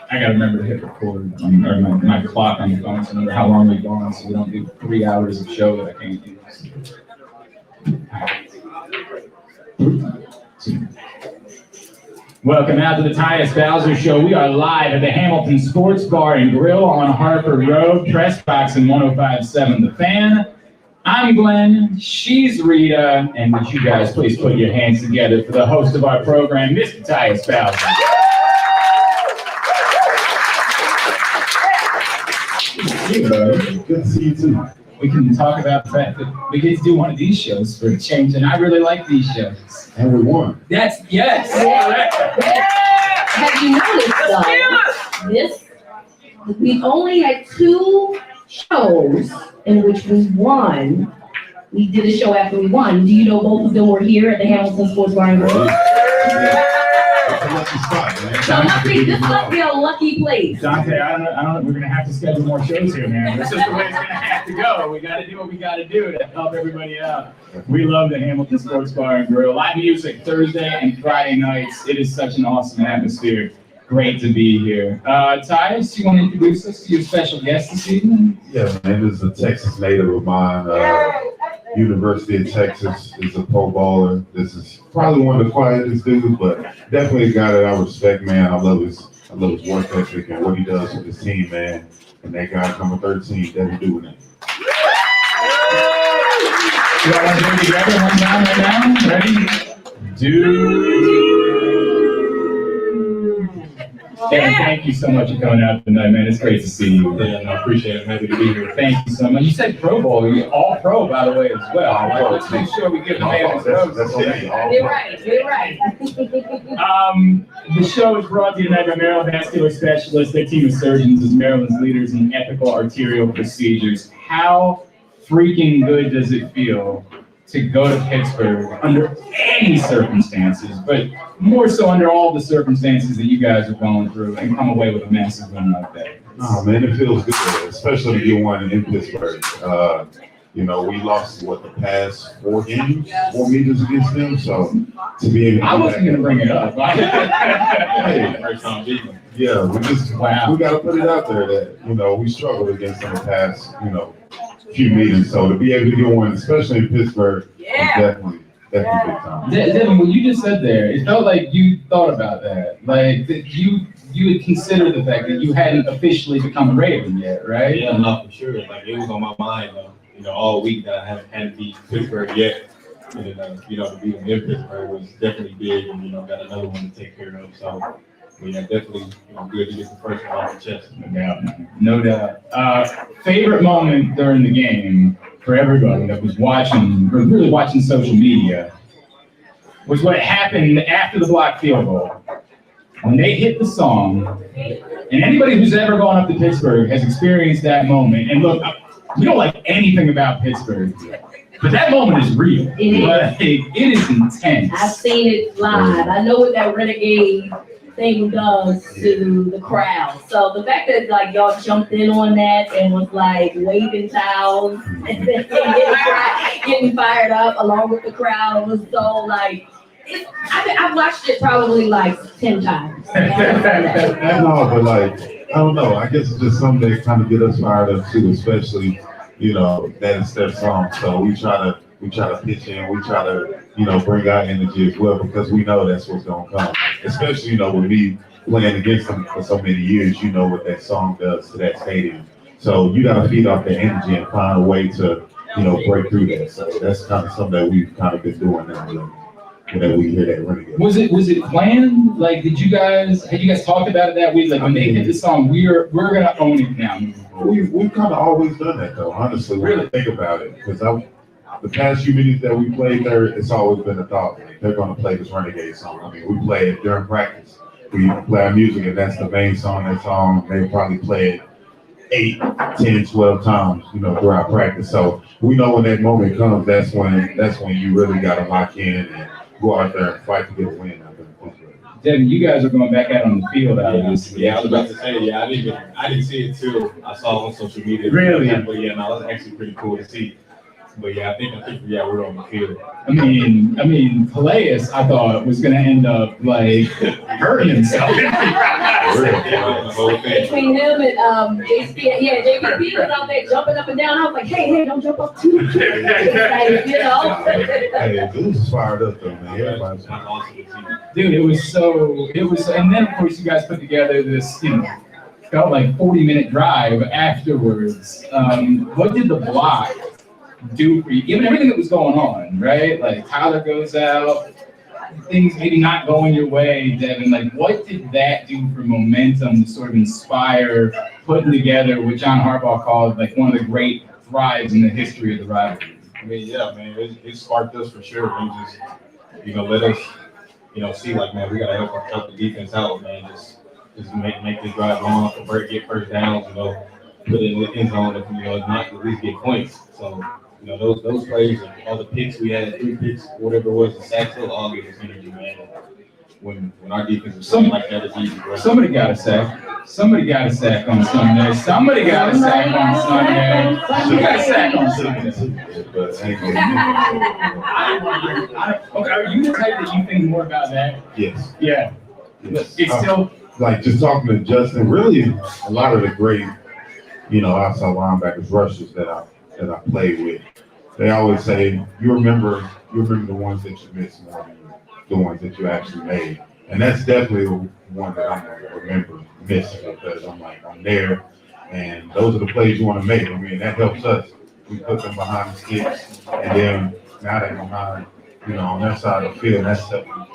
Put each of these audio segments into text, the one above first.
I gotta remember to hit record on or my clock on the phone so I know how long we've gone, so we don't do 3 hours of show that I can't use. Welcome out to the Tyus Bowser Show. We are live at the Hamilton Sports Bar and Grill on Harper Road, Press Box in 105.7 The Fan. I'm Glenn, she's Rita, and would you guys please put your hands together for the host of our program, Mr. Tyus Bowser. Good to see you too. We can talk about the fact that we get to do one of these shows for a change, and I really like these shows. And we won. Yes. Yeah. Have you noticed though, we only had 2 shows in which we won. We did a show after we won. Do you know both of them were here at the Hamilton Sports Bar and Grill? It's a lucky spot, man. This must be a lucky place. Dante, I don't know. We're gonna have to schedule more shows here, man. This is the way it's gonna have to go. We gotta do what we gotta do to help everybody out. We love the Hamilton Sports Bar and Grill. Live music Thursday and Friday nights. It is such an awesome atmosphere. Great to be here. Tyus, you want to introduce us to your special guest this evening? Yeah, man. This is a Texas native of mine. University of Texas is a pro bowler. This is probably one of the quietest dudes, but definitely a guy that I respect, man. I love his work ethic and what he does with his team, man. And that guy number 13, Devin Duvernay. You all want to do it together one time right now? Ready? Devin, thank you so much for coming out tonight, man. It's great to see you. Yeah, I appreciate it. I'm happy to be here. Thank you so much. You said Pro Bowl. You're all pro, by the way, as well. Let's make sure we give the man his roses. You're right. The show is brought to you tonight by Maryland Vascular Specialists. Their team of surgeons is Maryland's leaders in ethical arterial procedures. How freaking good does it feel to go to Pittsburgh under any circumstances, but more so under all the circumstances that you guys are going through, and come away with a massive win like that? Oh, man, it feels good, especially to get one in Pittsburgh. We lost, the past 4 games, 4 meetings against them, so to be able to I wasn't going to bring it up. Yeah, we got to put it out there that, we struggled against them the past, few meetings. So to be able to get one, especially in Pittsburgh, is definitely big time. Devin, what you just said there, it felt like you thought about that. Like that you had considered the fact that you hadn't officially become a Raven yet, right? Yeah, no, for sure. Like it was on my mind, all week that I hadn't beat Pittsburgh yet. And to beat them in Pittsburgh was definitely big, and got another one to take care of. So yeah, definitely, good to get the first one off the chest. No doubt. Favorite moment during the game for everybody that was watching, or really watching social media, was what happened after the blocked field goal. When they hit the song, and anybody who's ever gone up to Pittsburgh has experienced that moment. And look, we don't like anything about Pittsburgh, but that moment is real. It is intense. I've seen it live. I know what that Renegade thing does to the crowd. So the fact that y'all jumped in on that and was waving towels and then getting fired up along with the crowd was so I've watched it probably 10 times. I know, but I don't know. I guess it's just something that kind of get us fired up too, especially that is their song. So we try to pitch in. We try to bring our energy as well, because we know that's what's gonna come. Especially with me playing against them for so many years, what that song does to that stadium. So you got to feed off that energy and find a way to break through that. So that's kind of something that we've kind of been doing now. That we hear that Renegade. Was it planned? Had you guys talked about it that week? When they hit the song, we're gonna own it now. We've kind of always done that though, honestly. When I think about it, because the past few meetings that we played there, it's always been a thought. They're gonna play this Renegade song. I mean, we play it during practice. We play our music, and that's the main song. That song, they probably play it 8, 10, 12 times, throughout practice. So we know when that moment comes, that's when you really gotta lock in and go out there and fight to get a win out there. Devin, you guys are going back out on the field out of this. Yeah, I was about to say, I didn't see it too. I saw it on social media. Really? But yeah, no, it was actually pretty cool to see. But yeah, I think we're on the field. I mean, Calais, I thought was gonna end up like hurting himself. The whole thing. Between him and JPP was out there jumping up and down. I was like, hey, don't jump up too. Like, you know. Hey, dudes is fired up though, man. Everybody's Dude, it was, and then of course you guys put together this, felt like 40-minute drive afterwards. What did the block do for you, given everything that was going on, right? Like Tyler goes out, things maybe not going your way, Devin. Like, what did that do for momentum to sort of inspire putting together what John Harbaugh called like one of the great thrives in the history of the rivalry? I mean, yeah, man, it sparked us for sure. We just, let us, see like, man, we gotta help the defense out, man. Just make this drive long, get first downs, put it in the end zone, if not at least get points. So, those plays, all the picks we had, 3 picks, whatever it was, the sacks, they'll all get us energy, man. When our defense was something like that, it's easy, bro. Somebody got a sack. Somebody got a sack on Sunday. Somebody got a sack on Sunday. Who got a sack on Sunday? Okay, are you the type that you think more about that? Yes. Yeah. Yes. It's still like just talking to Justin, really a lot of the great, outside linebackers, rushers that I played with, they always say, you remember the ones that you missed more than the ones that you actually made. And that's definitely the one that I'm going to remember missing, because I'm there, and those are the plays you want to make. I mean, that helps us. We put them behind the sticks, and then now they're behind, on their side of the field. That's helping,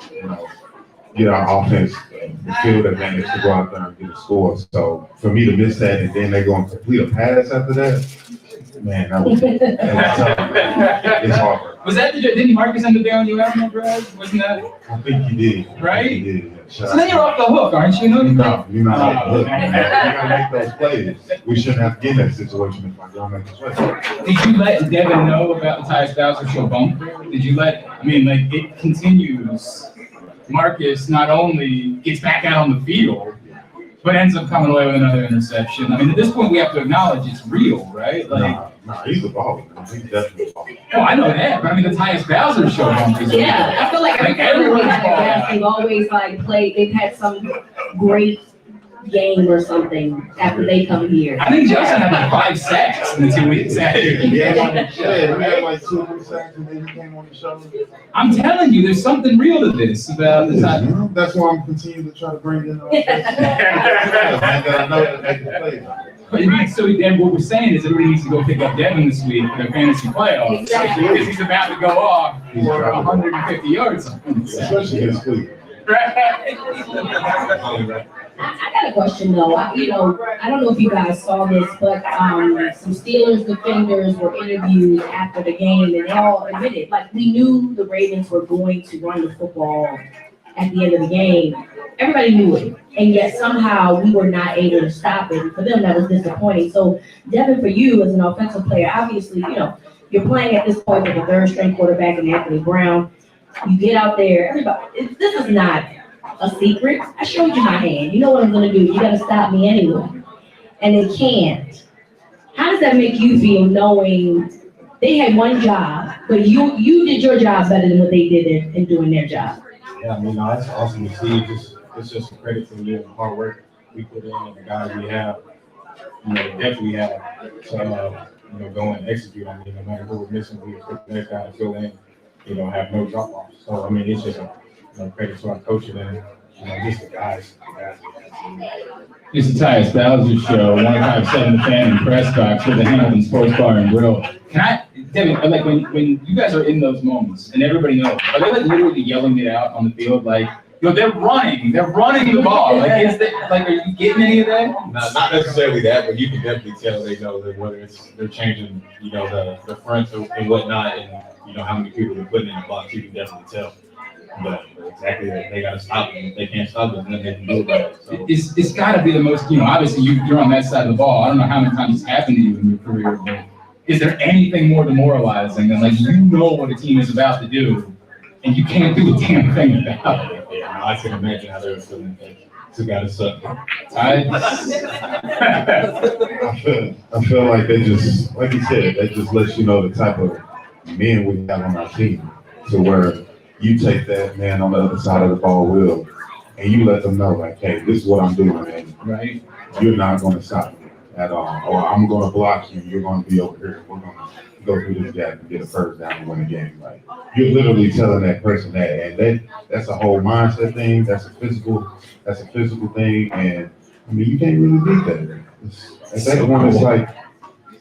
get our offense the field advantage to go out there and get a score. So for me to miss that, and then they go and complete a pass after that, man, it's hard. Was that didn't Marcus end up there on you out, Brad? Wasn't that? I think he did. Right? He did. So then you're off the hook, aren't you? No, you're not off the hook. You gotta make those plays. We shouldn't have to get in that situation if I don't make the play. Did you let Devin know about the Tyus Bowser Show bump? Did you it continues. Marcus not only gets back out on the field, but ends up coming away with another interception. I mean, at this point, we have to acknowledge it's real, right? Nah, he's a baller. He's definitely a baller. Oh, I know that, but I mean, the Tyus Bowser Show bump is real. Yeah, I feel like everyone they've always played. They've had some great game or something after they come here. I think Justin had like 5 sacks in the 2 weeks after. We had like 2 sacks and then he came on the show. I'm telling you, there's something real to this about the time. That's why I'm continuing to try to bring in I know that they can play. So then what we're saying is everybody needs to go pick up Devin this week for their fantasy playoffs. Exactly. Because he's about to go off for 150 yards. Especially against Cleveland. I got a question though. I don't know if you guys saw this, but some Steelers defenders were interviewed after the game, and they all admitted, we knew the Ravens were going to run the football at the end of the game. Everybody knew it, and yet somehow we were not able to stop it. And for them, that was disappointing. So, Devin, for you as an offensive player, obviously, you're playing at this point with a third-string quarterback and Anthony Brown. You get out there, this is not a secret. I showed you my hand. You know what I'm going to do. You got to stop me anyway. And they can't. How does that make you feel knowing they had one job, but you did your job better than what they did in doing their job? Yeah, that's awesome to see. It's just a credit to the hard work we put in and the guys we have. Definitely have to, go and execute. No matter who we're missing, we expect the next guy to fill in, have no drop-offs. So, it's just a credit to our coaching and, just the guys. It's the Tyus Bowser Show, 157 The Fan and Press Box with the Hamilton Sports Bar and Grill. Devin, when you guys are in those moments and everybody knows, are they literally yelling it out on the field? They're running the ball. Are you getting any of that? Not necessarily that, but you can definitely tell they know that whether they're changing, the front and whatnot, and how many people they're putting in the box, you can definitely tell. But exactly, they got to stop them. If they can't stop them, then they can do about it. So. It's got to be the most, obviously you're on that side of the ball. I don't know how many times it's happened to you in your career, but is there anything more demoralizing than what a team is about to do, and you can't do a damn thing about it? Yeah, I can imagine how they were feeling. Two guys suck. I feel like they just, like you said, they just let you know the type of men we have on our team, to where you take that man on the other side of the ball wheel and you let them know, like, hey, this is what I'm doing, and Right. you're not going to stop me at all. Or I'm going to block you. You're going to be over here. We're going to go through this gap and get a first down and win the game. Like, you're literally telling that person that, and that's a whole mindset thing. That's a physical thing, and I mean, you can't really beat that. At that point, it's like,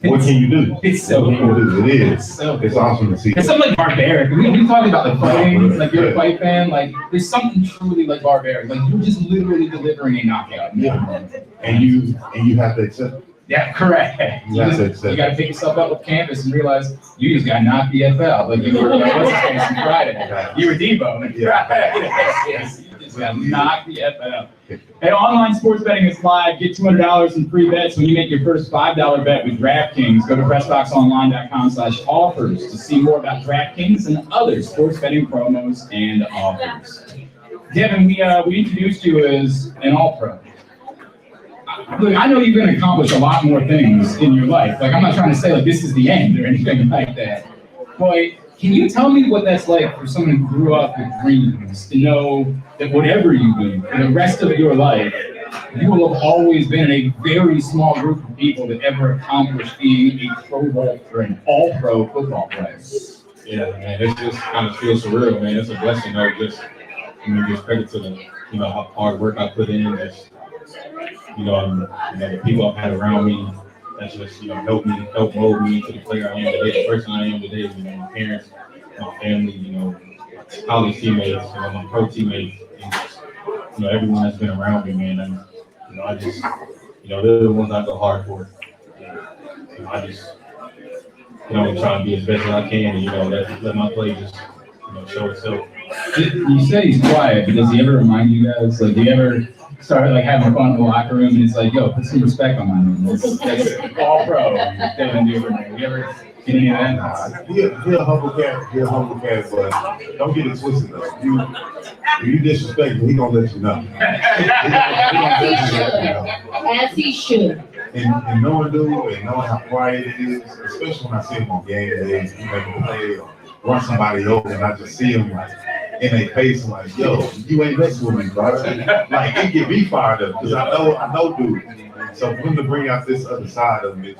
what can you do? It's so What can you do? It is. It's awesome to see. It's something like barbaric. We talked about the fighting, like you're a fight fan. Like there's something truly like barbaric. Like you're just literally delivering a knockout. Yeah. And you have to accept it. Yeah, correct. You got to pick yourself up with campus and realize you just got knocked the F out. Like you were, what's his face on Friday? You were Debo. Yes, you just got knocked the F out. Hey, online sports betting is live. Get $200 in free bets when you make your first $5 bet with DraftKings. Go to PressBoxOnline.com/offers to see more about DraftKings and other sports betting promos and offers. Devin, we introduced you as an All-Pro. Look, I know you're going to accomplish a lot more things in your life. Like, I'm not trying to say, like, this is the end or anything like that. But can you tell me what that's like for someone who grew up with dreams to know that whatever you do for the rest of your life, you will have always been in a very small group of people that ever accomplished being a Pro Bowl or an All-Pro football player? Yeah, man, it just kind of feels surreal, man. It's a blessing, though. Just credit to the, how hard work I put in, just, the people I've had around me that's just, help mold me into the player I am today, the person I am today. My parents, my family, my college teammates, my pro teammates, and just, everyone that's been around me, man. And, I just, they're the ones I go hard for. And, I just, try to be as best as I can, and, let my play just, show itself. You said he's quiet, but does he ever remind you guys? Like, do you ever start like having fun in the locker room and it's like, yo, put some respect on my name. That's All-Pro, Devin Duvernay. You ever get any of that? He'll humble cat, but don't get it twisted though. If you disrespect him, he gonna let you know. As he should. And knowing dude and knowing how quiet it is, especially when I see him on game days, he make him play or run somebody over and I just see him like in their face, I'm like, yo, you ain't messing with me, bro. Like, it get me fired up because I know dude. So for him to bring out this other side of him, it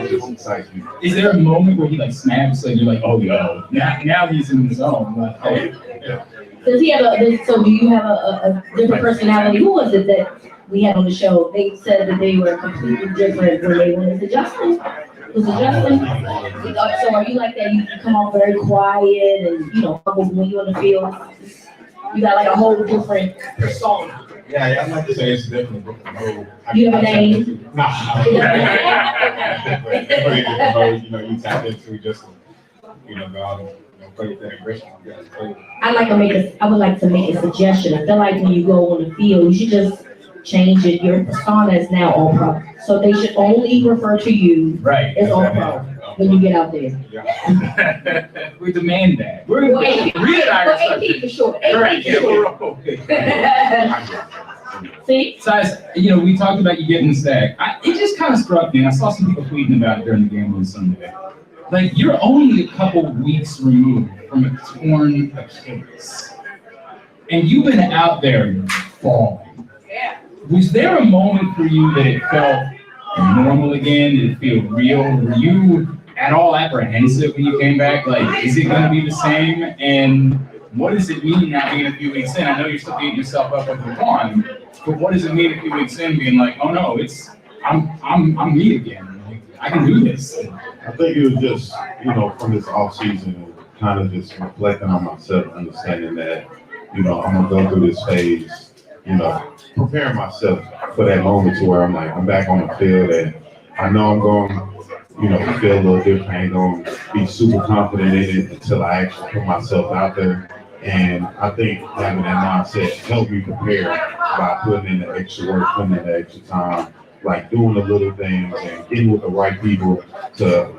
just excites me. Is there a moment where he like snaps and you're like, oh, yo, now he's in the zone? Like, oh, yeah. Does he have so do you have a different personality? Who was it that we had on the show? They said that they were completely different when they went. Is it Justin? Was it Justin? So are you like that? You come off very quiet and, humble when you're on the field. You got like a whole different persona. Yeah, I'd like to say it's different. You have a name? Nah. You tap into just, go out and play with that aggression. I would like to make a suggestion. I feel like when you go on the field, you should just change it. Your persona is now All-Pro. So they should only refer to you as All-Pro when you get out there. Yeah. We demand that. We're AP for sure. AP for sure. See? So, we talked about you getting the sack. It just kind of struck me, and I saw some people tweeting about it during the game on Sunday. Like, you're only a couple weeks removed from a torn Achilles. And you've been out there falling. Yeah. Was there a moment for you that it felt normal again? Did it feel real? Were you at all apprehensive when you came back? Like, is it going to be the same? And what does it mean now being a few weeks in? I know you're still beating yourself up over the lawn, but what does it mean a few weeks in being like, oh no, I'm me again. Like, I can do this. I think it was just, from this off season, kind of just reflecting on myself, understanding that, I'm gonna go through this phase, preparing myself for that moment to where I'm back on the field and I know I'm going, to feel a little different. I ain't going to be super confident in it until I actually put myself out there. And I think having that mindset helped me prepare by putting in the extra work, putting in the extra time, like doing the little things and getting with the right people to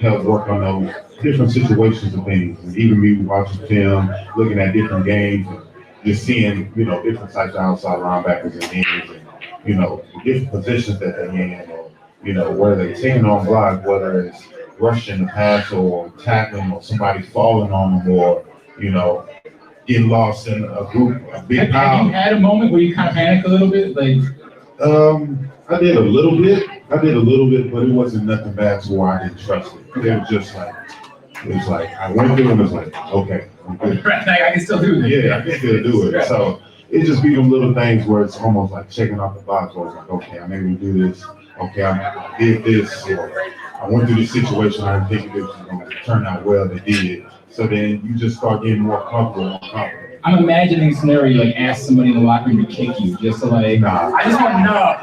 help work on those different situations and things. And even me watching film, looking at different games, and just seeing, different types of outside linebackers and ends and, the different positions that they're in, or, where they're taking on block, whether it's, rushing the pass or tackling or somebody falling on them or, you know, getting lost in a group, a big Have you pile. had a moment where you kind of panic a little bit? Like, I did a little bit. But it wasn't nothing bad to where I didn't trust it. It was just like, it was like, I went through and it was like, okay, I'm good. like, I can still do this. Yeah, I can still do it. So it just be them little things where it's almost like checking off the box. Where it's like, okay, I'm able to do this. Okay, I did this. Or I went through this situation. I didn't think it was going to turn out well. They did. So then you just start getting more comfortable and confident. I'm imagining a scenario like ask somebody in the locker room to kick you, just to like, Nah. I just want to know.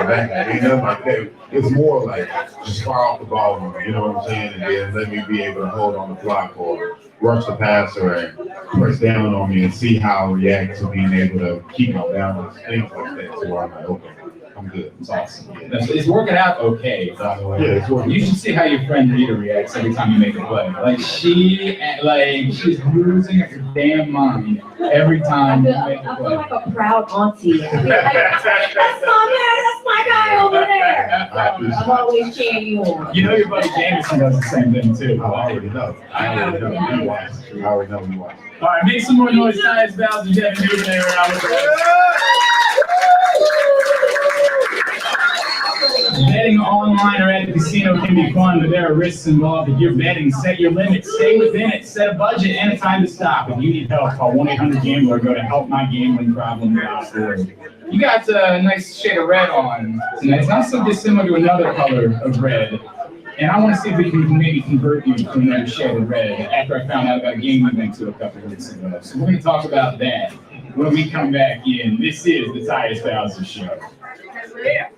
That ain't nothing like that. It's more like just fire off the ball, you know what I'm saying? And then let me be able to hold on the block or rush the passer and press down on me and see how I react to being able to keep my balance, things like that. So I'm like, okay, I'm good. It's awesome. It's working out okay, by the way. Yeah, it's working. You should see how your friend Rita reacts every time you make a play. She's losing her damn mind every time you make a I feel play. like a proud auntie. I feel like, that's my man, that's my guy over there. I'm always cheering you on. You know your buddy Jameson does the same thing too. I already know. You watch. I already know you watch. All right, make some more noise, Tyus Bowser, Devin Duvernay around with us. Betting online or at the casino can be fun, but there are risks involved. If you're betting, set your limits, stay within it, set a budget and a time to stop. If you need help, call 1-800-GAMBLER or go to helpmygamblingproblem.org. You got a nice shade of red on tonight. It's not so dissimilar to another color of red. And I want to see if we can maybe convert you to another shade of red after I found out about a game we went to a couple of weeks ago. So we're going to talk about that when we come back in. This is the Tyus Bowser Show. Yeah.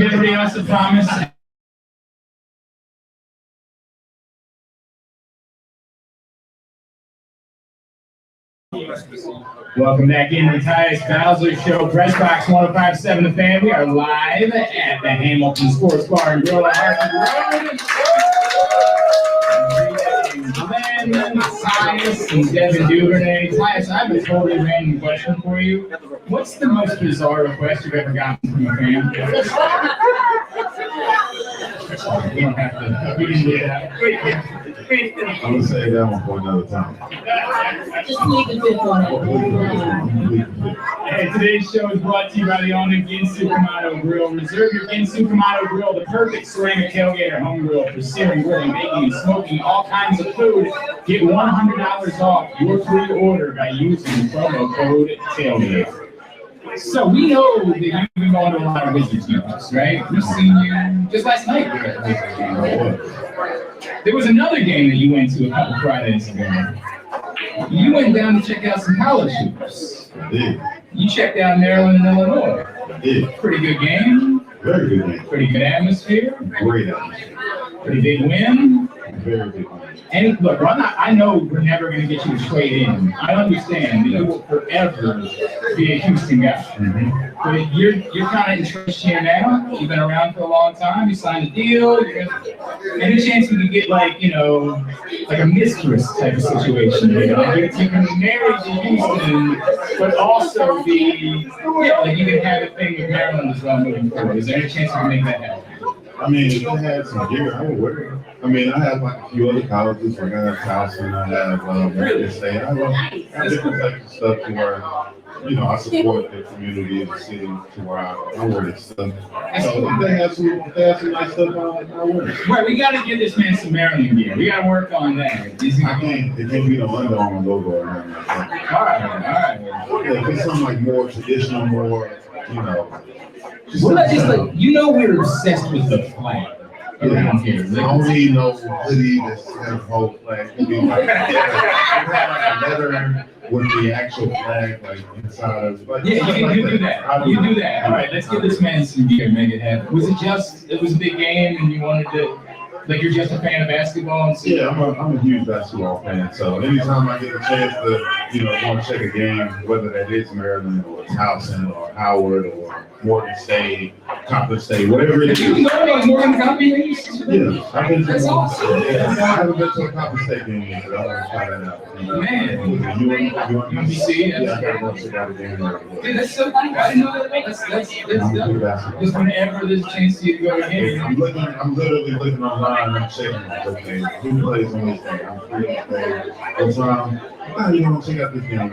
Everybody else a promise. Welcome back into the Tyus Bowser Show, Press Box 105.7 The Fan. We are live at the Hamilton Sports Bar and Grill on Hartford Road. Glenn, Tyus, and Devin Duvernay. Tyus, I have a totally random question for you. What's the most bizarre request you've ever gotten from a fan? We don't have to. We can do that. I'm gonna say that one for another time. Just leave the fifth on Hey, today's show is brought to you by the owner of Ginsu Kamado Grill. Reserve your Ginsu Kamado Grill, the perfect ceramic tailgate or home grill for searing, grilling, baking, and smoking all kinds of food. Get $100 off your free order by using the promo code TAILGATE. So we know that you've been going to a lot of Wizards games, right? We've seen you just last night. There was another game that you went to a couple Fridays ago. You went down to check out some college hoops. I did. You checked out Maryland and Illinois. I did. Pretty good game. Very good game. Pretty good atmosphere. Great atmosphere. Pretty big win. Very big game. And look, I know we're never going to get you to trade in. I understand that you will forever be a Houston guy. Mm-hmm. But you're kind of entrenched here now. You've been around for a long time. You signed a deal. Any chance we could get like a mistress type of situation? You can be married to Houston, but also be like you can have a thing with Maryland as well moving forward. Is there any chance we can make that happen? I mean, if I had some gear, I would wear it. I mean, I have like a few other colleges, like I have Towson, I have Michigan State. I have different types of stuff to where, I support the community of the city to where I wear this stuff. So if they have some nice stuff on, I wear it. Right, we got to give this man some Maryland gear. We got to work on that. It can't be the Under Armour logo around that. All right. Yeah, if it's something like more traditional, more, we're obsessed with the flag around here. I don't need no hoodie that's has a whole flag. It be like a letter with the actual flag like inside of it. Like, yeah, you do that. You do that. All right, let's give this man some gear, make it happen. Was it was a big game and you wanted to, like you're just a fan of basketball? And so yeah, I'm a huge basketball fan. So anytime I get a chance to, want to check a game, whether that is Maryland or Towson or Howard or Morgan State, Coppin State, whatever it is. You know about Morgan Coppin? Yeah, I've been to That's awesome. Yeah, I haven't been to a Coppin State game yet, but I want to try that out. Man. You want UBC? Yeah, I gotta go check out a game there. Dude, that's so cool. I didn't know that. That's just whenever there's a chance for you to go to game. I'm literally looking online and checking, okay, who plays on this thing? I'm free to play. So you want to check out this game.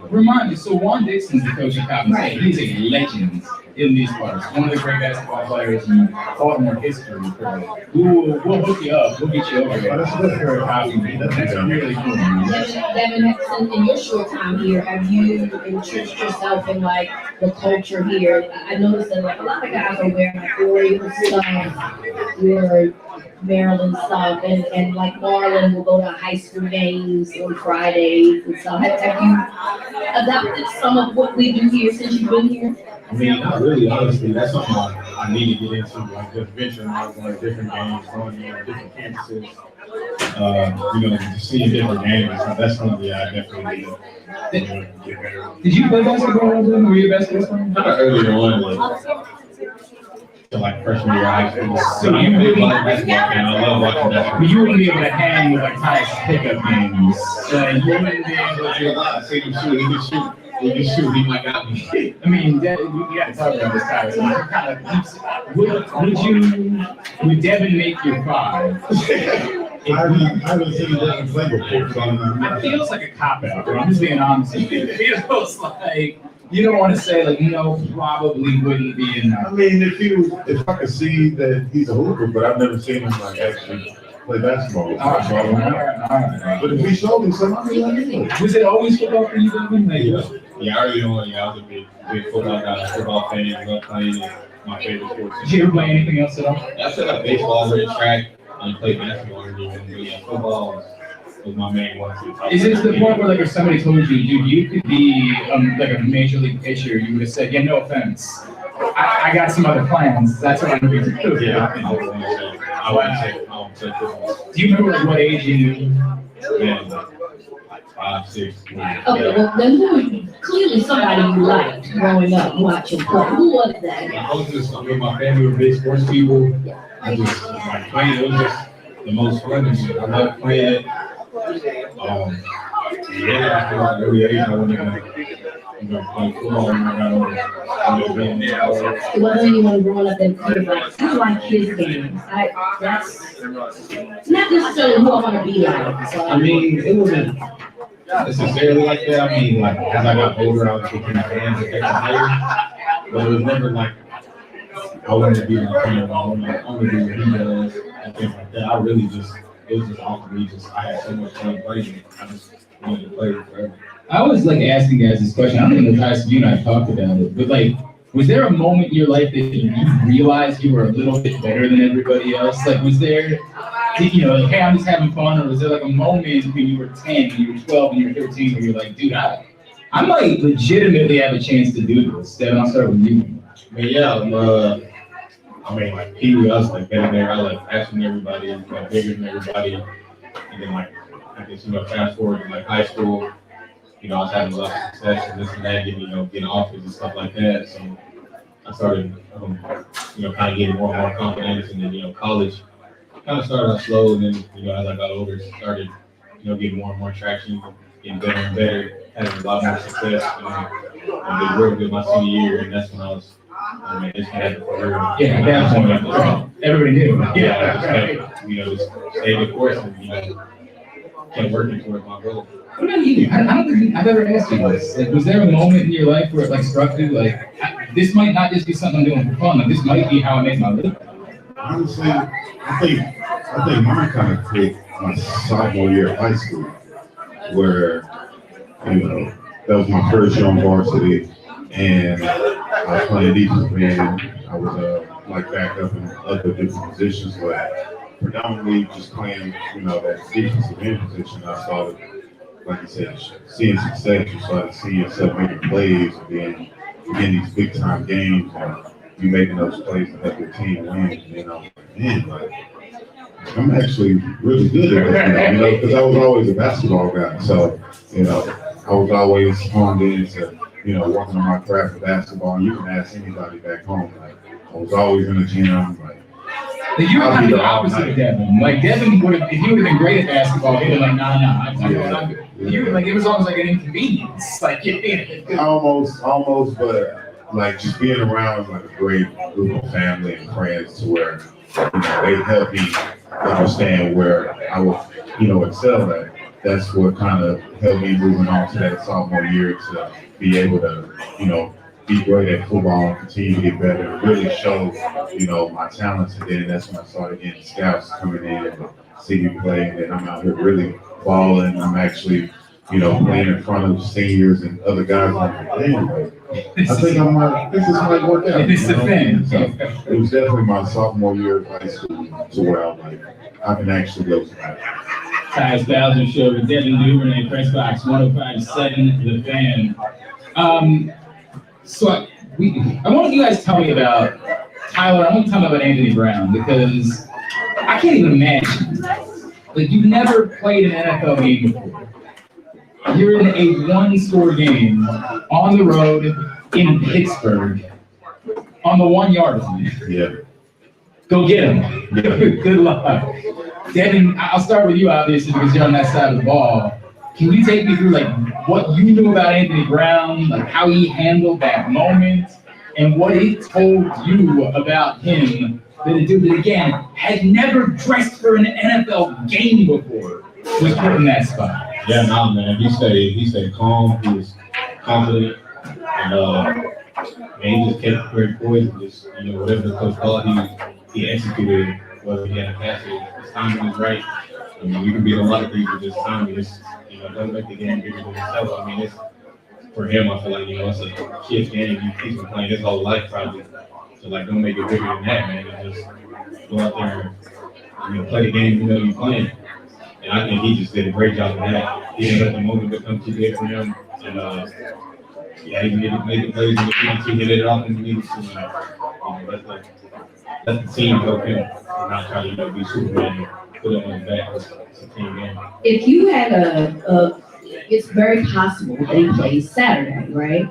Remind me, so Juan Dixon's the coach of Coppin State. He's a legend in these parts. One of the great basketball players in Baltimore history. We'll hook you up. We'll get you over there. That's really cool. Devin, in your short time here, have you entrenched yourself in like the culture here? I noticed that like a lot of guys are wearing like Oreo stuff, wear Maryland stuff, and like Marlon will go to high school games on Fridays and stuff. Have you adopted some of what we do here since you've been here? I mean, not really, honestly. That's something I need to get into, like just venturing out on different games, going to different campuses, just seeing different games. That's something I definitely need to get better. Did you play basketball? Were you a basketball player? Kind of earlier on, like freshman year of high school. So you really like basketball fan. I love watching that. But you wouldn't be able to hang with like Tyus pickup games. You wouldn't be able to. See him shoot. He can shoot. He can shoot. He might not be. I mean, we got to talk about this, Tyus. Would Devin make your five? I haven't seen Devin play before, so It feels like a cop-out, bro. I'm just being honest with you. It feels like you don't want to say like, probably wouldn't be in there. I mean, if I could see that he's a hooper, but I've never seen him like actually play basketball. All right. But if we showed him something, like, Was it always football for you, Devin? Yeah, I already know. I was a big football guy, football fan. Love playing my favorite sports. Did you ever play anything else at all? I still like baseball, ran track, and played basketball. But yeah, football was my main one. Is it to the point where, like, if somebody told you, dude, you could be like a major league pitcher, you would have said, yeah, no offense, I got some other plans. That's what I'm going to do. Yeah, I wouldn't say football. Do you remember like what age you knew? Man, like 5, 6. Okay, well, then clearly somebody you liked growing up watching play. Who was that? I mean, my family were big sports people. I just, like, playing, it was just the most fun and shit. I love playing. Yeah, after an early age, I went in, play football when I got older. It wasn't anyone growing up that was like, I like his games. That's not necessarily who I want to be like. So. I mean, it wasn't necessarily like that. I mean, like, as I got older, I was becoming fans of different players. But it was never like, I wanted to be like him, I wanted to do what he does, and things like that. I really just, it was just awesome. I had so much fun playing. I just wanted to play forever. I always like asking guys this question. I don't even know if you and I talked about it, but like, was there a moment in your life that you realized you were a little bit better than everybody else? Like, was there, like, hey, I'm just having fun, or was there like a moment when you were 10, when you were 12, when you were 13, where you're like, dude, I might legitimately have a chance to do this? Devin, I'll start with you. But yeah, I mean, like, Pee Wee, I was like better there. I like asking everybody, like bigger than everybody. And then, like, I guess, fast forward to like high school, I was having a lot of success and this and that, getting offers and stuff like that. So I started, kind of getting more and more confidence. And then, college kind of started out slow. And then, as I got older, started, getting more and more traction, getting better and better, having a lot more success. I did real good my senior year, and that's when I was, it's had the career. Yeah, at that point, everybody knew. Yeah, just stayed the course and, kept working towards my goal. What about you? I don't think I've ever asked you this. Like, was there a moment in your life where it like struck you, like, this might not just be something I'm doing for fun, like this might be how I make my living? Honestly, I think mine kind of clicked my sophomore year of high school, where, that was my first year on varsity, and I was playing defensive end. I was like back up in other different positions, but predominantly just playing, that defensive end position. I started, like you said, seeing success. You started seeing yourself making plays, and then in these big time games, and you making those plays to help your team win. And then I'm like, man, like, I'm actually really good at that, because I was always a basketball guy. So, I was always honed into, working on my craft of basketball. And you can ask anybody back home. Like, I was always in the gym, like. You were kind of the opposite of Devin. Like, Devin would have, if he would have been great at basketball, he'd have been like, nah, I'm good. You like, it was almost like an inconvenience. Like, almost, but like just being around like a great group of family and friends to where, they helped me understand where I would, excel at. That's what kind of helped me moving on to that sophomore year to be able to, be great at football and continue to get better and really show, my talents. And then that's when I started getting scouts coming in and see me play. And then I'm out here really balling. I'm actually, playing in front of seniors and other guys. Like, anyway, I think this might work out. It's the thing. So it was definitely my sophomore year of high school to where I'm like, I can actually go to that. Tyus Bowser Show with Devin Duvernay, Press Box 105.7, The Fan. So I want you guys to tell me about Tyler. I want to tell me about Anthony Brown, because I can't even imagine. Like, you've never played an NFL game before. You're in a one-score game on the road in Pittsburgh on the 1 yard line. Yeah. Go get him. Good luck. Devin, I'll start with you, obviously, because you're on that side of the ball. Can you take me through, like, what you knew about Anthony Brown, like how he handled that moment, and what he told you about him that a dude that, again, had never dressed for an NFL game before was put in that spot? Yeah, nah, man. He stayed calm. He was confident, and he just kept very poised. And just, whatever the coach called, he executed. Whether he had a pass, his timing was right. I mean, you can beat a lot of things with this timing. It's, don't make the game bigger than itself. I mean, it's for him. I feel like it's a kid's game. He's been playing his whole life probably. So like, don't make it bigger than that, man. And just go out there and play the game you're playing. And I think he just did a great job of that. He didn't let the moment become too big for him. And Yeah, he made the plays when he needed to, hit it off when he needed to. That's the team help him. Not trying to be Superman and put him on his back. It's a team game. If you had it's very possible that he plays Saturday, right?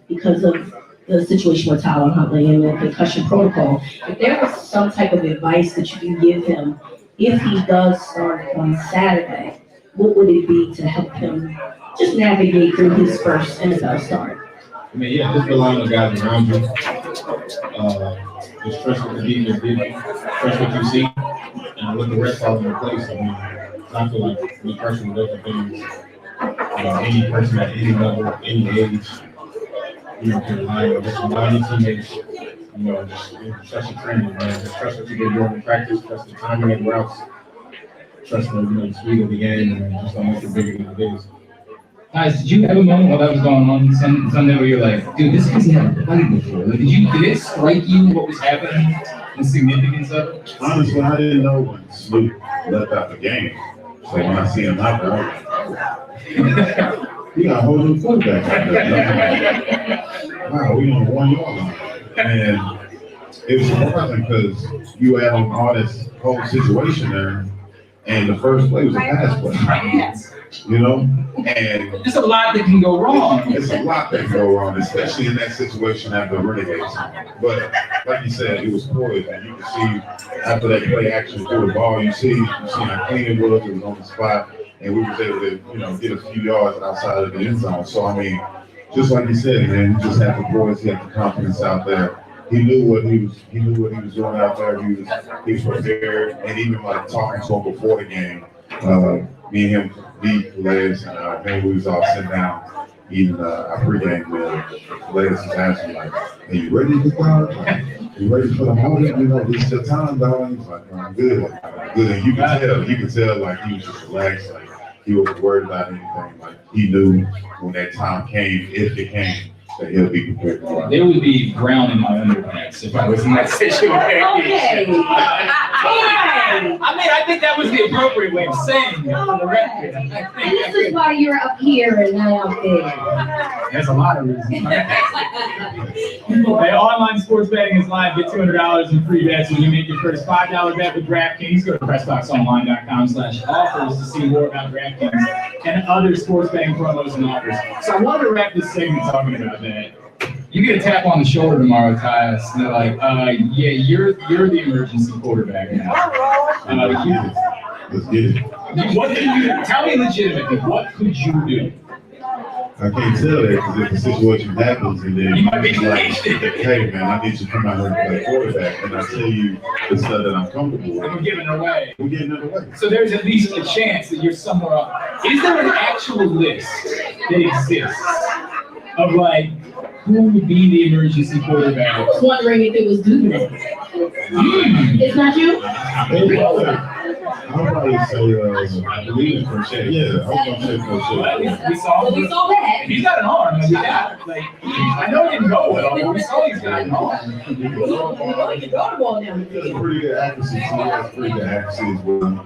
Because of the situation with Tyler Huntley and the concussion protocol. If there was some type of advice that you can give him if he does start on Saturday, what would it be to help him just navigate through his first NFL start? I mean, yeah, just rely on the guys around you. Just trust what the defense gives you, trust what you see, and let the rest fall into place. I mean, I feel like me personally, those are things any person at any level, any age, can rely on. Just rely on your teammates. Just trust your training, man. Just trust what you're doing in practice, trust the timing and routes, trust the speed of the game, and just don't make it bigger than it is. Guys, did you have a moment while that was going on Sunday where you're like, dude, this guy's never played before? Like, did it strike you what was happening, the significance of it? Honestly, I didn't know when Snoop left out the game. So when I see him out there, I'm like, you got a whole new quarterback out there. Wow, we on the 1 yard line. And it was surprising because you had on all this whole situation there, and the first play was a pass play. And There's a lot that can go wrong. it's a lot that can go wrong, especially in that situation after Renegades. But like you said, it was poised, and you can see after that play action through the ball, you see how clean it was on the spot, and we was able to, get a few yards outside of the end zone. So I mean, just like you said, man, he just had the poise, he had the confidence out there. He knew what he was doing out there. He was prepared, and even like talking to him before the game. Me and him beat Calais, and then we was all sitting down eating our pregame meal. Calais was asking like, "Are you ready to go? You ready for the moment? This your time, dog." He's like, "I'm good, good." And you can tell like he was just relaxed, like he wasn't worried about anything. Like he knew when that time came, if it came, that he'll be prepared for it. There would be brown in my underpants if I was in that situation. Okay. I think that was the appropriate way of saying it for the record. This is why you're up here and not up there. There's a lot of reasons. Hey, online sports betting is live. Get $200 in free bets when you make your first $5 bet with DraftKings. Go to PressBoxOnline.com/offers to see more about DraftKings and other sports betting promos and offers. So I wanted to wrap this segment talking about that. You get a tap on the shoulder tomorrow, Tyus, and they're like, yeah, you're the emergency quarterback now. Let's get it. What can you do? Tell me legitimately, what could you do? I can't tell that because if the situation happens and then You might be like, hey man, I need you to come out here and play quarterback, and I tell you the stuff that I'm comfortable with. I'm giving it away. We're getting it away. So there's at least a chance that you're somewhere else. Is there an actual list that exists of like who would be the emergency quarterback? I was wondering if it was Duvernay. It's not you? I'll probably say, I believe in crochet. Yeah, I was gonna say crochet. Well, we saw Well, we him. saw that. He's got an arm. I know it didn't go well, but we saw he's got an arm. You can throw the ball down the He has field. pretty good accuracy. He has pretty good accuracy as well.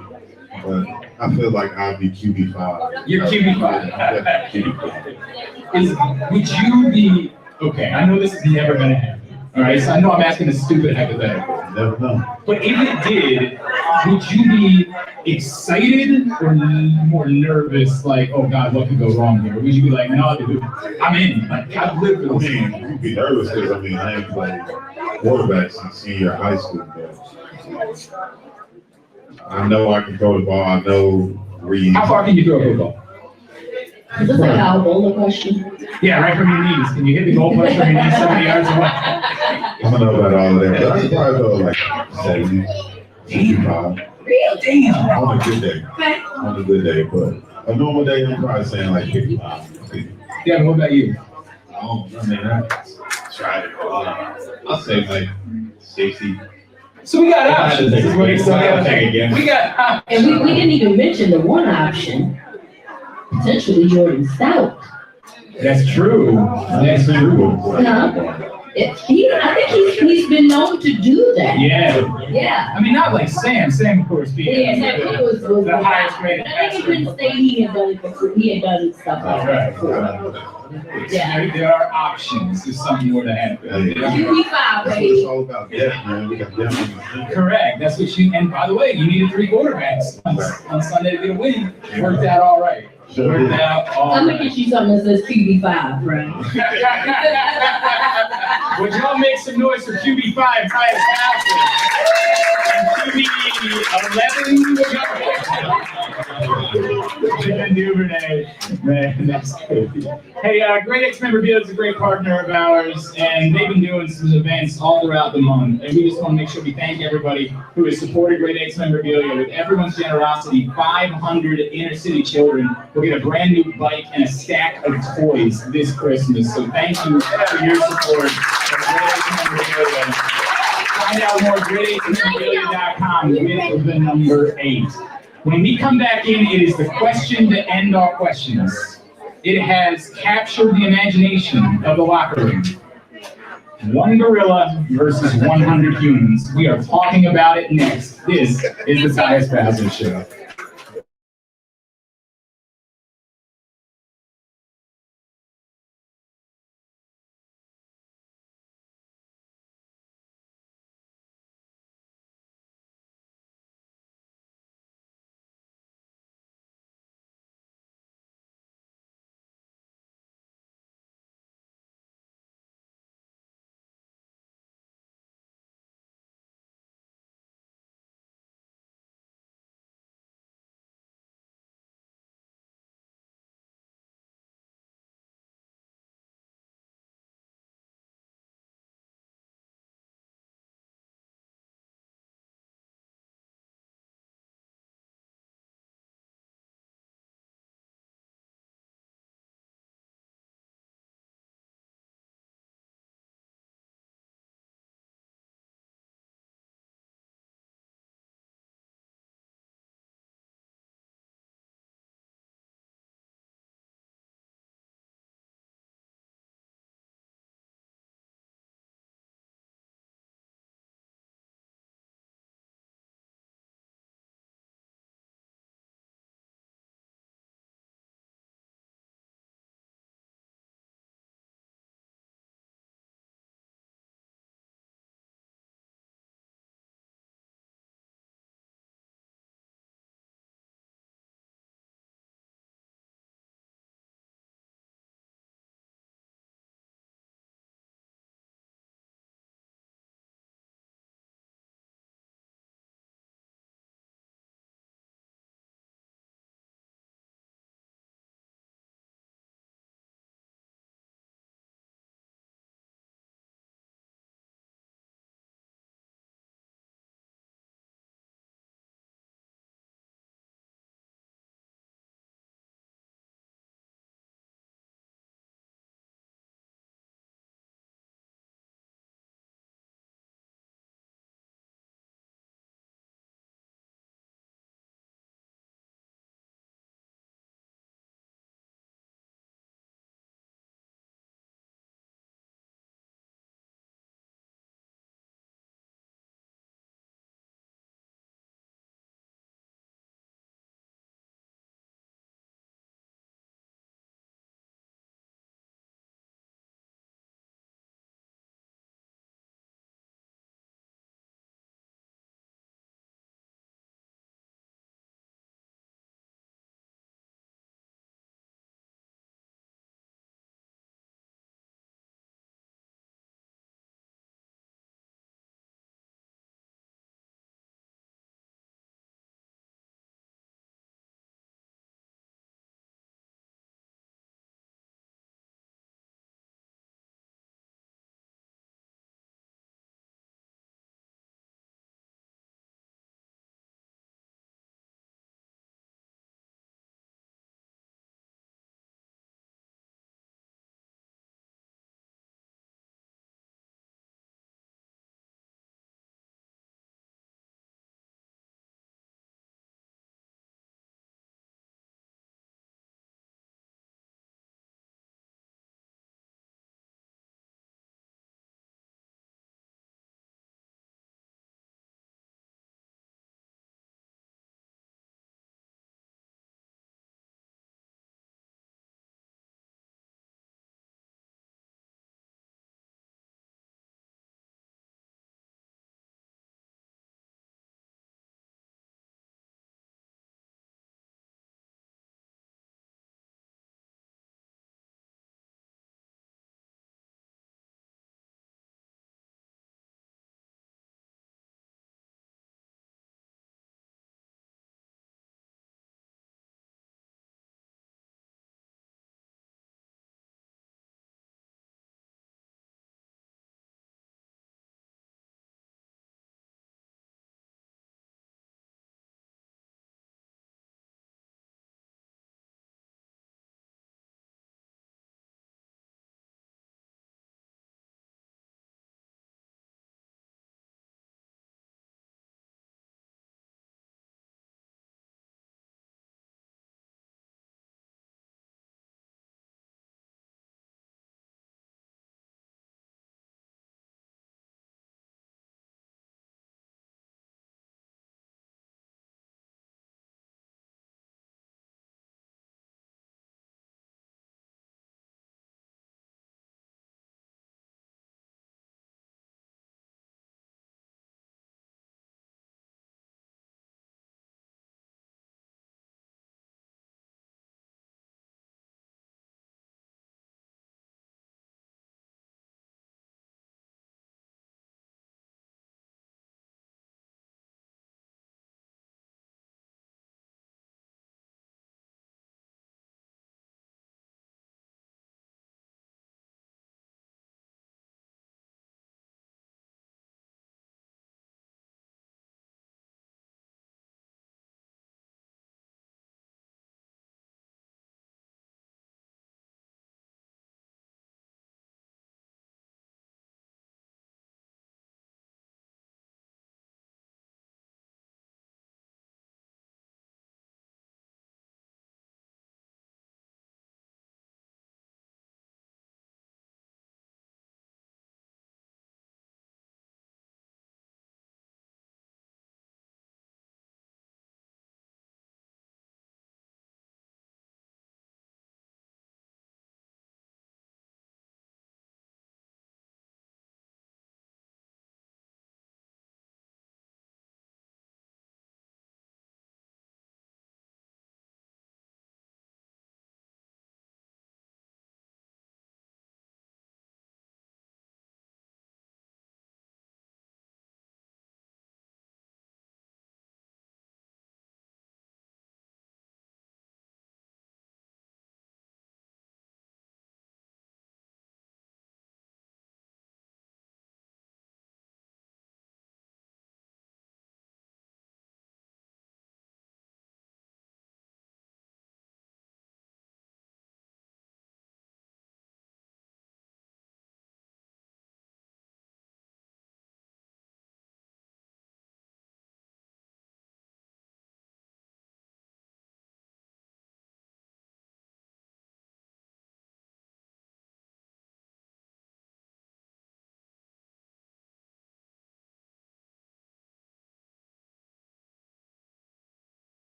But I feel like I'll be QB5. You're QB5. Would you be okay? I know this is never gonna happen. All right, so I know I'm asking a stupid hypothetical. Never know. But if it did, would you be excited or more nervous? Like, oh God, what could go wrong here? Or would you be like, no, dude, I'm in. Like, I've lived I with this. mean, you'd be nervous because I ain't played quarterback since senior high school. But I know I can throw the ball. I know read. How far can you throw a football? Is this a Kyle Bowler question? Yeah, right from your knees. Can you hit the goalpost from your knees 70 yards away? I don't know about all of that, but I can probably throw like 70, 55. Real Damn. On a good day. On a good day, but a normal day, I'm probably saying like 55. Devin, what about you? I tried it. I'll say like 60. So we got options. This is what he's saying. Again. We got options. And we didn't even mention the one option, potentially Jordan Stout. That's true. That's true. No. I think he's been known to do that. Yeah. Yeah. I mean, not like Sam. Sam, of course, being Yeah, that he was the highest rated I think in passer. Penn State he had done it before. He had done stuff like that before. Yeah. There are options. There's something more to happen. QB5, That's what baby. it's all about. Depth, man. We got depth on the team. Correct. That's what you. And by the way, you needed 3 quarterbacks on Sunday to get a win. Worked out all right. Worked out all I'm gonna right. get you something that says QB5, right? Would y'all make some noise for QB5, Tyus Bowser? And QB11, Devin Duvernay. Man, that's good. Hey, Great X Memorabilia is a great partner of ours, and they've been doing some events all throughout the month. And we just want to make sure we thank everybody who has supported Great X Memorabilia. With everyone's generosity, 500 inner city children will get a brand new bike and a stack of toys this Christmas. So thank you for your support of Great X Memorabilia. Find out more at greatxmemorabilia.com with the number 8. When we come back in, it is the question to end all questions. It has captured the imagination of the locker room. 1 gorilla versus 100 humans. We are talking about it next. This is the Tyus Bowser Show.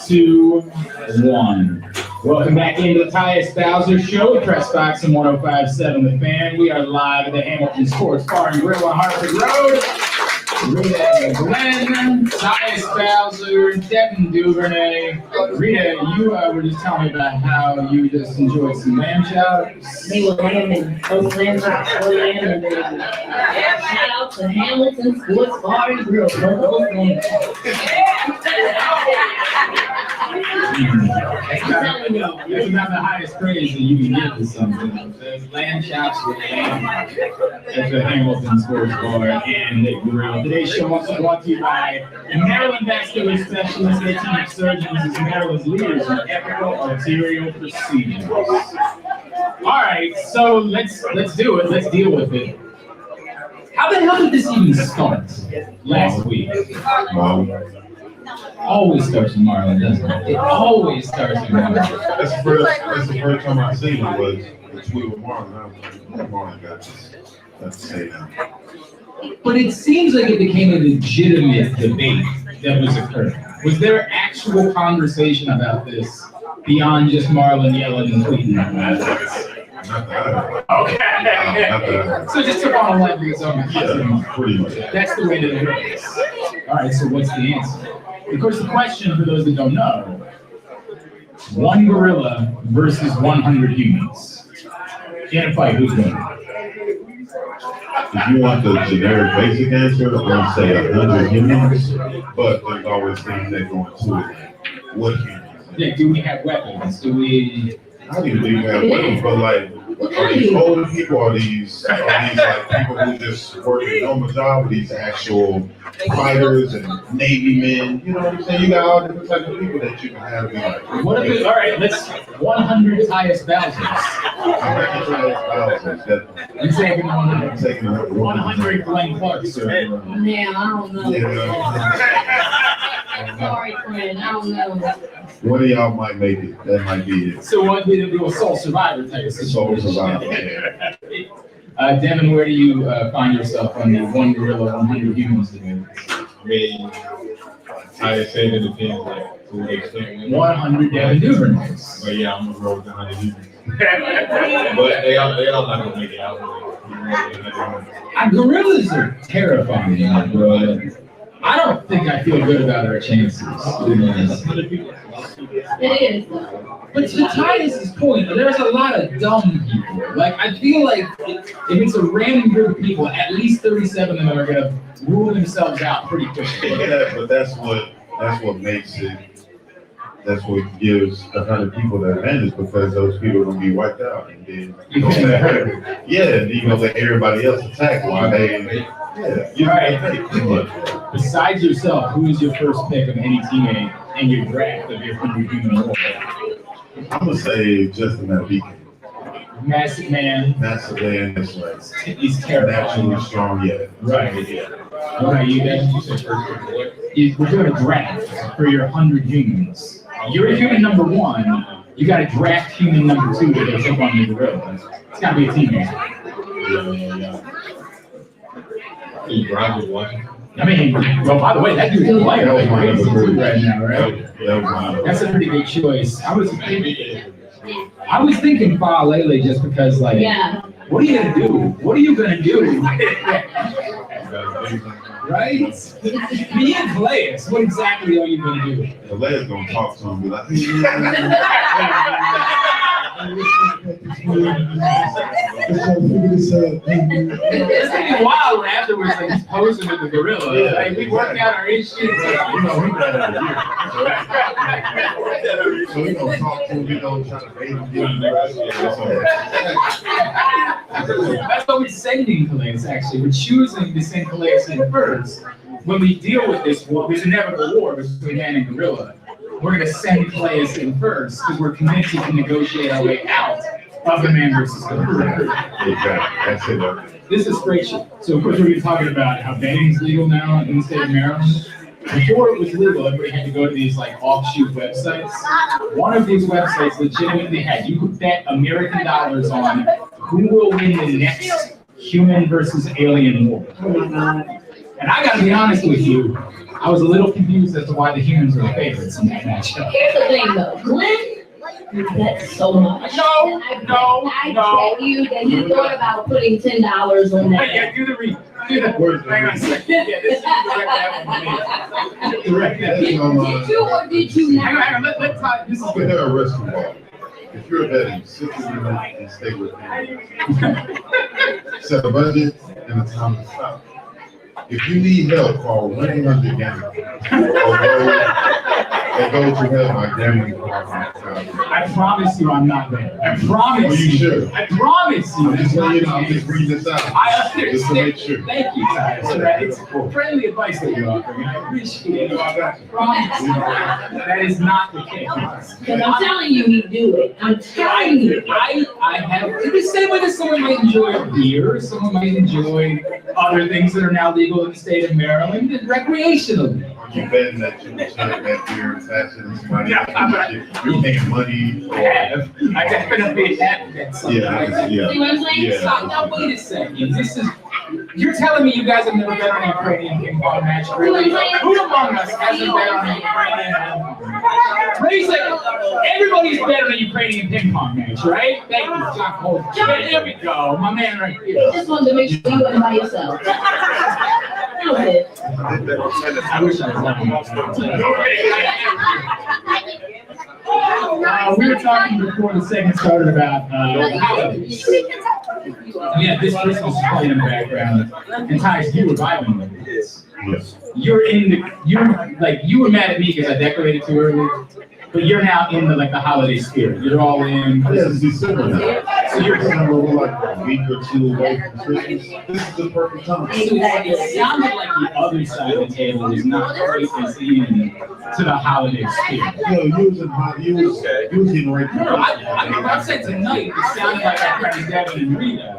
2, 1. Welcome back into the Tyus Bowser Show at Press Box and 105.7 The Fan. We are live at the Hamilton Sports Bar and Grill on Hartford Road. Rita Glenn, Tyus Bowser, Devin Duvernay. Rita, you were just telling me about how you just enjoyed some lamb chops. They were lambing. Those lambs are lambing. Shout out to Hamilton Sports Bar and Grill for those lambs. That's about the highest praise that you can give to something. Those lamb chops with lamb at the Hamilton Sports Bar and the Grill. Today's show was brought to you by Maryland Vascular Specialists. Their team of surgeons is Maryland's leaders in epical arterial procedures. All right, so let's do it. Let's deal with it. How the hell did this even start last week? Always starts with Marlon, doesn't it? It always starts with Marlon. That's the first time I seen it was the tweet with Marlon. I was like, Marlon got to say that. But it seems like it became a legitimate debate that was occurring. Was there actual conversation about this beyond just Marlon yelling and tweeting? Not that. Okay. So just took on a life of its own. Yeah, pretty much. That's the way that it works. All right, so what's the answer? Of course, the question, for those that don't know, one gorilla versus 100 humans. In a fight, who's winning? If you want the generic basic answer, I'm going to say 100 humans, but there's always things that go into it. What humans? Yeah, do we have weapons? Do we? I don't even think we have weapons, but like, are these older people? Are these like people who just work a normal job? Are these actual fighters and Navy men? You know what I'm saying? You got all different types of people that you can have. Be like, What if it, all right, let's 100 Tyus Bowsers. I'm taking 100. Taking 100 Glenn Clarks. Man, I don't know. Sorry, friend, I don't know. One of y'all might make it. That might be it. So what we do a soul survivor type of Soul situation. survivor. Devin, where do you find yourself on the one gorilla, 100 humans debate? I mean, I said it depends, like, to what extent. 100 Devin Duvernays. But yeah, I'm gonna roll with 100 humans. But they all not gonna make it out. Gorillas are terrifying, bro. I don't think I feel good about our chances. It is. But to Tyus' point, there's a lot of dumb people. Like, I feel like if it's a random group of people, at least 37 of them are gonna rule themselves out pretty quickly. But that's what makes it. That's what gives 100 people the advantage, because those people are gonna be wiped out, and then you know, let everybody else attack while they. All right. Besides yourself, who is your first pick of any teammate in your draft of your 100 human war? I'm gonna say Justin Mavica. Massive man. Massive man is like He's terrible. naturally strong, yeah. Right. What about you, Devin? We're doing a draft for your 100 humans. You're a human number 1. You got to draft human number 2 to go take on the gorilla. It's got to be a teammate. I mean, well, by the way, that dude's playing right now, right? That's a pretty big choice. I was thinking Lele just because, like, Yeah. what are you gonna do? What are you gonna do? Right? Me and Calais, what exactly are you gonna do? Calais gonna talk to him, be like, It's gonna be wild afterwards, like he's posing with the gorilla. Yeah. Like, we worked out our issues. you know, we got it here. So we gonna talk to him, we gonna try to bait him, get him there. That's what we're sending Calais, actually. We're choosing to send Calais in first. When we deal with this inevitable war between man and gorilla, we're going to send Calais in first because we're committed to negotiate our way out of the man versus gorilla. Exactly. That's it. This is great shit. So, of course, we're talking about how betting is legal now in the state of Maryland. Before it was legal, everybody had to go to these like offshoot websites. One of these websites legitimately had you could bet American dollars on who will win the next human versus alien war. Oh my God. And I gotta be honest with you, I was a little confused as to why the humans are the favorites in that matchup. Here's the thing though, Glenn, you bet so much. No, no, I no. bet you that he thought about putting $10 on that. Yeah, do the read. Do the word. Hang on a second. Yeah, this is direct that Did you or did you not? Hang on. Let's talk. This is If good. they're a wrestling ball, if you're betting 60 minutes and stay with me, set a budget and a time to stop. If you need help, call 1-800-GAMBLING or go to hell by gambling. I promise you I'm not there. I promise Are you sure? I promise you. I'm just letting you know, I'm just reading this out. I understand. Just to make sure. Thank you, Tyus. So that it's friendly advice that you're offering. I appreciate it. I promise you that is not the case. Because I'm telling you, he do it. I'm telling you. I have the same way that someone might enjoy beer, someone might enjoy other things that are now legal in the state of Maryland, recreationally. Are you betting that you will shut that beer and attach it to somebody? You're paying money I definitely have that. Yeah. See what I'm saying? Yeah. So now wait a second. You're telling me you guys have never bet on a Ukrainian ping pong match, really? Who among us hasn't bet on a Ukrainian ping pong match? Raise it. Everybody's bet on a Ukrainian ping pong match, right? Thank you, John Cole. There we go, my man right here. Just wanted to make sure you wasn't by yourself. Go ahead. I wish I was we were talking before the segment started about holidays. Yeah, this Christmas is playing in the background. And Tyus, you were vibing with this. Yes. You were mad at me because I decorated too early, but you're now in the holiday spirit. You're all in. Yeah, it's December now. So you're We're like a week or two away from Christmas. This is the perfect time. It sounded like the other side of the table is not quite as in to the holiday spirit. You was getting ready to I said tonight, it sounded like our friends Devin and Rita.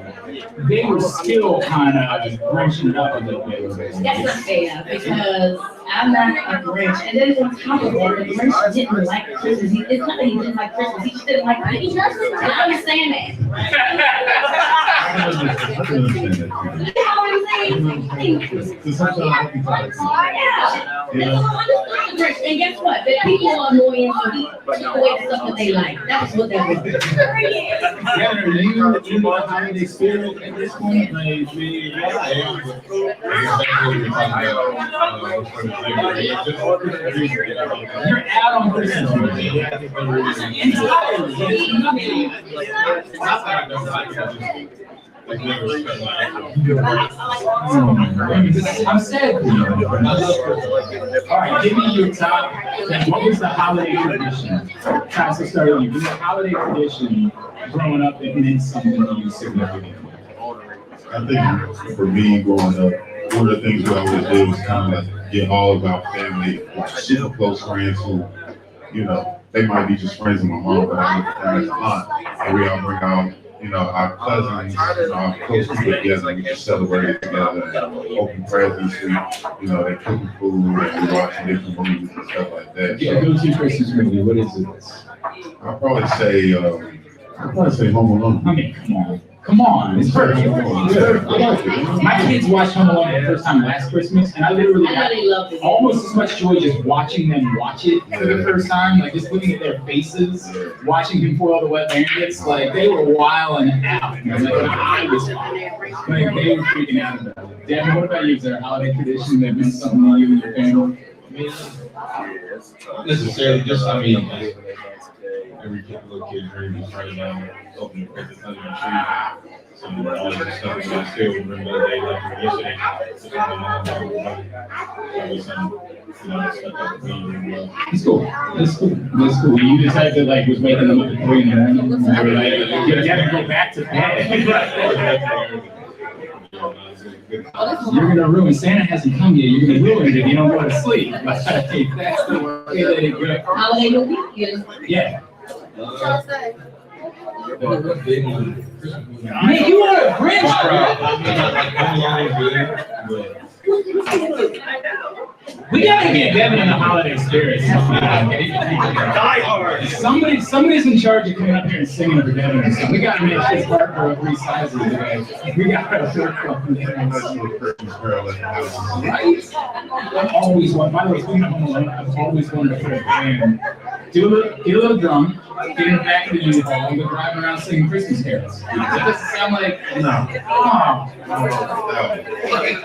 They were still kind of wrenching it up a little bit. That's not fair because I'm not a Grinch. And then on top of that, the Grinch didn't like Christmas. It's not that he didn't like Christmas. He just didn't like Christmas. I understand that. I can understand that. You know what I'm saying? Because sometimes I can talk to Yeah. And guess what? That people are annoying, so he took away the stuff that they like. That's what that was. Devin, are you in the holiday spirit at this point? You're out on Christmas. I'm sad for you. All right, give me your top. What was the holiday tradition? Trying to start with you. What was the holiday tradition growing up that meant something to you significantly? I think for me growing up, one of the things we always did was kind of like get all of our family, super close friends who, you know, they might be just friends of my mom, but I look at them as a aunt. And we all bring out, you know, our cousins, our close people together, and we just celebrate it together, and open presents, and, you know, they cooking food, and we watching different movies and stuff like that. Yeah, go-to Christmas movie. What is it? I'll probably say Home Alone. I mean, come on, it's perfect. My kids watched Home Alone for the first time last Christmas, and I literally I know they love it. almost as much joy just watching them watch it for the first time, like just looking at their faces, watching him pour all the wet blankets, like they were wilding out. Man. Like I was like they were freaking out about it. Devin, what about you? Is there a holiday tradition that meant something to you and your family? Necessarily, just every little kid dream is right now opening presents under the tree. So all of the stuff that I still remember the day like yesterday. It's cool. That's cool. That's cool. Were you the type that like was waking up at 3 in the morning? And they were like, you gotta go back to bed. You're gonna ruin. Santa hasn't come yet. You're gonna ruin it if you don't go to sleep. Like, that's the way that it goes. Holiday movie? Yeah. Man, you are a Grinch, bro. We gotta get Devin in the holiday spirit. Die hard. Somebody's in charge of coming up here and singing for Devin. So we gotta make this Parker of three sizes today. We gotta work on Christmas Carol in the house. Right? I've always wanted, by the way, speaking of home alone, I've always wanted to put a band, get a little drum, get in the back of the U-Haul, and go driving around singing Christmas carols. Does that sound like, No. oh,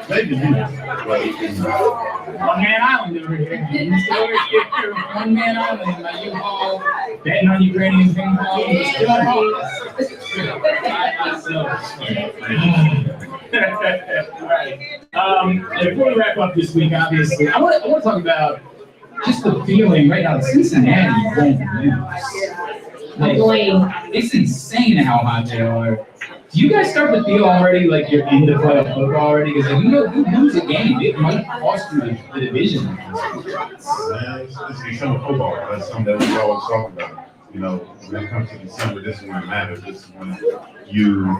Maybe you. One Man Island over here. One Man Island in my U-Haul, betting on Ukrainian ping pong. Right. Before we wrap up this week, obviously, I want to talk about just the feeling right now. Cincinnati won't lose. It's insane how hot they are. Do you guys start to feel already like you're in the playoff football already? Because like, you lose a game, it might cost you the division. Yeah, it's December football. That's something that we always talk about. You know, when it comes to December, this is when it matters. This is when you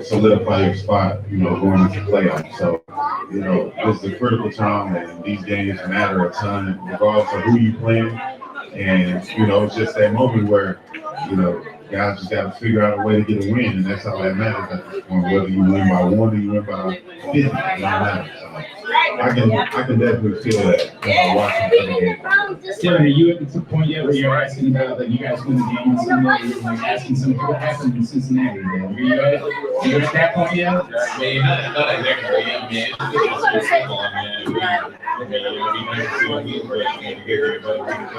solidify your spot, going into playoffs. So, it's a critical time, and these games matter a ton, regardless of who you playing. And, it's just that moment where, guys just got to figure out a way to get a win, and that's all that matters at this point. Whether you win by 1 or you win by 50, it don't matter. So, I can definitely feel that watching the other game. Devin, are you at the point yet where you're asking about that you guys win the game on Sunday? You're like asking some what happened in Cincinnati. Are you at that point yet? I mean, not exactly. I mean, it's just football, man. I mean, it'll be nice to see a win, but get everybody to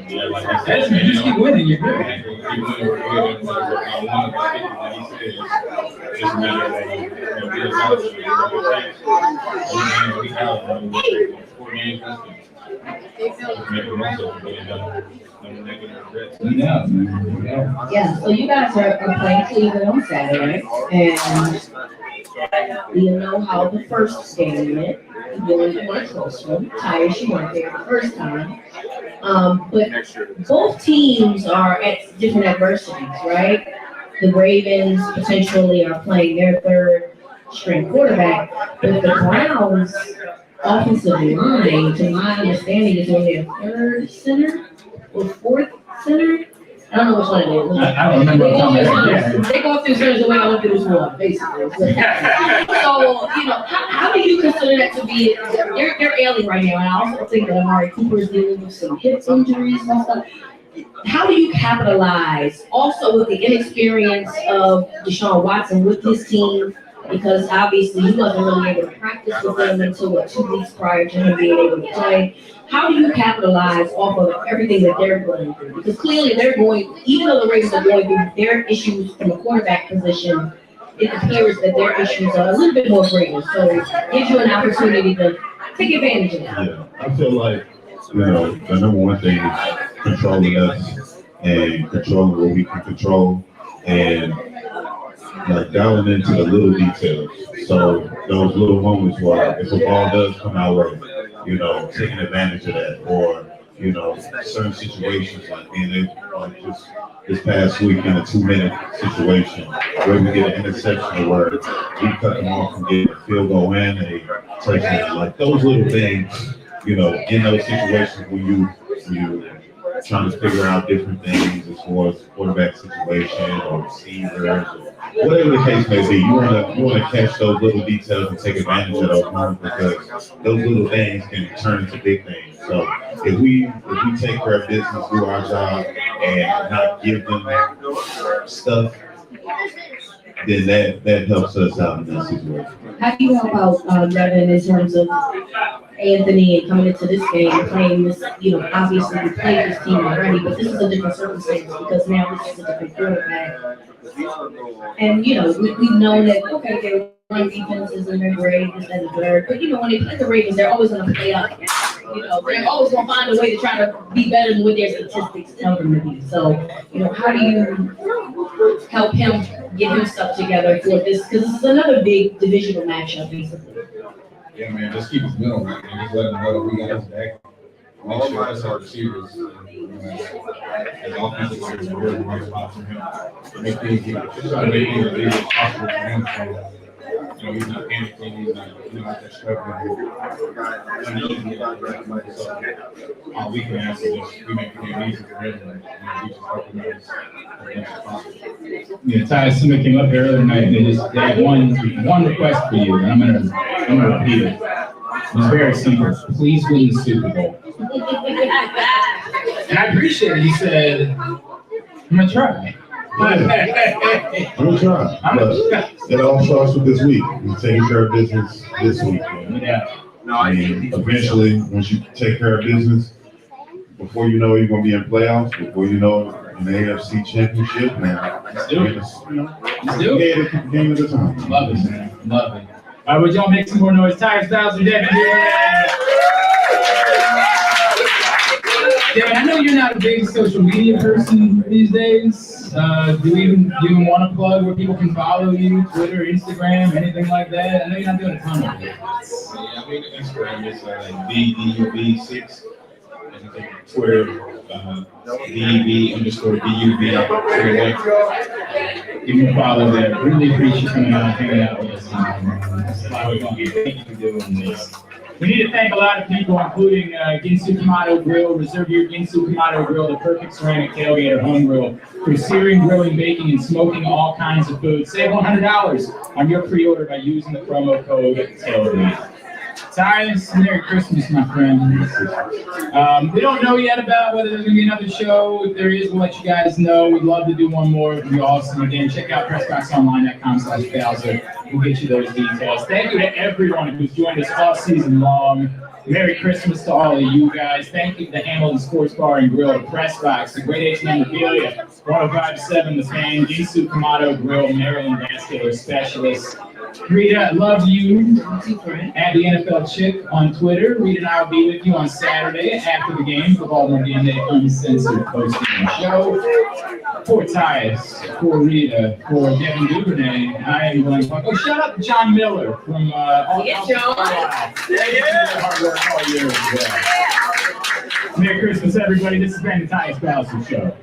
yeah, like I said, That's just keep winning, you're good. Keep winning, we're good. And I want to get what he said. Just a matter of be a solid team. We have 4 games left. Make the most of it, Yeah, so you guys are playing Cleveland on Saturday, and you know how the first game went. You only won a close one. Tyus, you weren't there the first time. But both teams are at different adversities, right? The Ravens potentially are playing their third string quarterback, but the Browns' offensive line, to my understanding, is on their third center or fourth center. I don't know which one it is. I don't remember. They go through centers the way I went through this one, basically. So, how do you consider that to be? They're ailing right now, and I also think that Amari Cooper is dealing with some hip injuries and stuff. How do you capitalize also with the inexperience of Deshaun Watson with his team? Because obviously he wasn't really able to practice with them until 2 weeks prior to him being able to play. How do you capitalize off of everything that they're going through? Because clearly even though the Ravens are going through their issues from a quarterback position, it appears that their issues are a little bit more greater. So it gives you an opportunity to take advantage of that. Yeah, I feel like, the number one thing is controlling us and controlling what we can control and like dialing into the little details. So those little moments where if a ball does come our way, taking advantage of that, or certain situations like just this past week in a 2-minute situation where we get an interception where we cut them off from getting a field goal and a touchdown. Like those little things, in those situations where you trying to figure out different things as far as quarterback situation or receivers or whatever the case may be, you want to catch those little details and take advantage of those moments because those little things can turn into big things. So if we take care of business, do our job, and not give them stuff, then that helps us out in that situation. How do you help out Devin in terms of Anthony and coming into this game and playing this? Obviously we played this team already, but this is a different circumstance because now this is a different quarterback. And we've known that their run defense isn't that great, this and the third. But when they play the Ravens, they're always going to play up. They're always going to find a way to try to be better than what their statistics tell them to be. So, how do you help him get his stuff together for this? Because this is another big divisional matchup, basically. Yeah, man, just keep his middle right, man. Just let him know we got his back. Make sure that's our receivers. His offensive line is a really nice spot for him. Make things easy. Try to make things as easy as possible for him. So, he's not panicking, he's not, out there struggling, uneasy about that money. So all we can ask is just, we make the game easy for him, and we just help him out as much as possible. Yeah, Tyus, somebody came up here earlier tonight and they had one request for you, and I'm gonna repeat it. It's very simple. Please win the Super Bowl. And I appreciate it. He said, I'm gonna try. I'm gonna try. But it all starts with this week. We're taking care of business this week. Man. Yeah. And eventually, once you take care of business, before you know it, you're gonna be in playoffs. Before you know it, in the AFC Championship, man. Let's do it. Let's do it. Game at a time. Love it, man. Love it. All right, would y'all make some more noise? Tyus Bowser, Devin Duvernay. Devin, I know you're not a big social media person these days. Do you even want to plug where people can follow you? Twitter, Instagram, anything like that? I know you're not doing a ton of it. Yeah, I mean, Instagram is VDUB6. And I think Twitter, DUB_DUB. Give me a follow there. Really appreciate you coming out and hanging out with us. It's a lot of fun. Thank you for doing this. We need to thank a lot of people, including Ginsu Kamado Grill. Reserve your Ginsu Kamado Grill, the perfect ceramic tailgate or home grill for searing, grilling, baking, and smoking all kinds of food. Save $100 on your pre-order by using the promo code TAILGATE. Tyus, Merry Christmas, my friend. We don't know yet about whether there's going to be another show. If there is, we'll let you guys know. We'd love to do one more. It would be awesome. Again, check out pressboxonline.com/Bowser. We'll get you those details. Thank you to everyone who's joined us all season long. Merry Christmas to all of you guys. Thank you to the Hamilton Sports Bar and Grill, Pressbox, the Great H Memorabilia, 105.7 The Fan, Ginsu Kamado Grill, Maryland Vascular Specialist. Rita, love you at the NFL Chick on Twitter. Rita and I will be with you on Saturday after the game for Baltimore DNA Uncensored Post-Game Show. For Tyus, for Rita, for Devin Duvernay, I am going to talk. Oh, shout out to John Miller from John. hard work all year as well. Merry Christmas, everybody. This has been the Tyus Bowser Show.